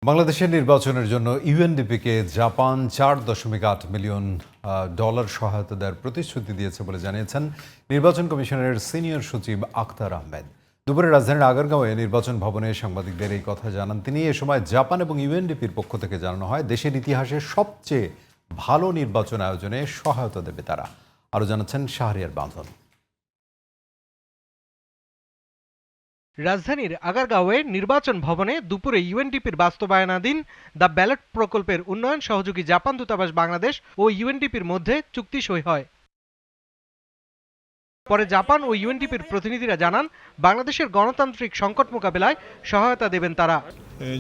বাংলাদেশের নির্বাচনের জন্য ইউএনডিপিকে জাপান $4.8 মিলিয়ন সহায়তা দেওয়ার প্রতিশ্রুতি দিয়েছে বলে জানিয়েছেন নির্বাচন কমিশনের সিনিয়র সচিব আখতার আহমেদ। দুপুরে রাজধানীর আগারগাঁওয়ে নির্বাচন ভবনে সাংবাদিকদের এই কথা জানান তিনি। এ সময় জাপান এবং ইউএনডিপির পক্ষ থেকে জানানো হয় দেশের ইতিহাসে সবচেয়ে ভালো নির্বাচন আয়োজনে সহায়তা দেবে তারা। আরও জানাচ্ছেন শাহরিয়ার বাঁধন। রাজধানীর আগারগাঁওয়ে নির্বাচন ভবনে দুপুরে ইউএনডিপির বাস্তবায়নাধীন দ্য ব্যালট প্রকল্পের উন্নয়ন সহযোগী জাপান দূতাবাস বাংলাদেশ ও ইউএনডিপির মধ্যে চুক্তি সই হয়। পরে জাপান ও ইউএনডিপির প্রতিনিধিরা জানান বাংলাদেশের গণতান্ত্রিক সংকট মোকাবেলায় সহায়তা দেবেন তারা।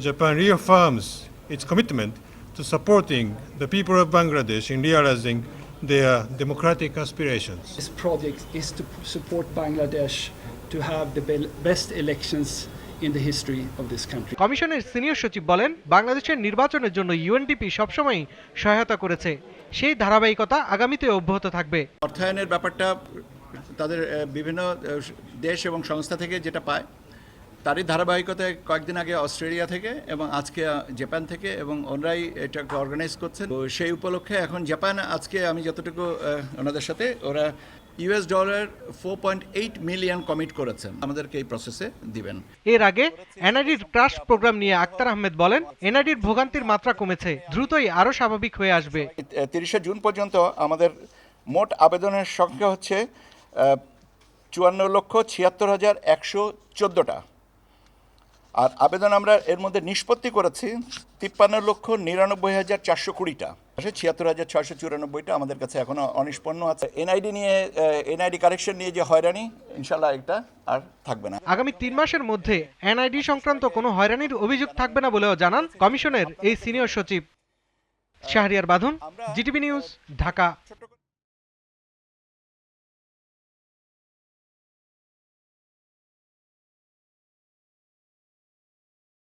Japan reaffirms its commitment to supporting the people of Bangladesh in realizing their democratic aspirations. This project is to support Bangladesh to have the best elections in the history of this country. কমিশনের senior সচিব বলেন বাংলাদেশের নির্বাচনের জন্য UNDP সবসময়ই সহায়তা করেছে, সেই ধারাবাহিকতা আগামীতে অব্যাহত থাকবে। অর্থায়নের ব্যাপারটা তাদের বিভিন্ন দেশ এবং সংস্থা থেকে যেটা পায় তারই ধারাবাহিকতায় কয়েকদিন আগে অস্ট্রেলিয়া থেকে এবং আজকে জাপান থেকে, এবং ওনারাই এটাকে অর্গানাইজ করছেন। তো সেই উপলক্ষে এখন জাপান আজকে আমি যতটুকু ওনাদের সাথে ওরা $4.8 মিলিয়ন কমিট করেছেন আমাদেরকে এই প্রসেসে দিবেন। এর আগে এনআইডির ট্রাস্ট প্রোগ্রাম নিয়ে আখতার আহমেদ বলেন এনআইডির ভোগান্তির মাত্রা কমেছে, দ্রুতই আরও স্বাভাবিক হয়ে আসবে। 30 জুন পর্যন্ত আমাদের মোট আবেদনের সংখ্যা হচ্ছে 54,76,114টা, আর আবেদন আমরা এর মধ্যে নিষ্পত্তি করেছি 53,99,420টা। 76,694টা আমাদের কাছে এখনো অনিষ্পন্ন আছে। এনআইডি কারেকশন নিয়ে যে হয়রানি, ইনশাল্লাহ এটা আর থাকবে না। আগামী 3 মাসের মধ্যে এনআইডি সংক্রান্ত কোনো হয়রানির অভিযোগ থাকবে না বলেও জানান কমিশনের এই সিনিয়র সচিব। শাহরিয়ার বাঁধন, জিটিভি নিউজ, ঢাকা।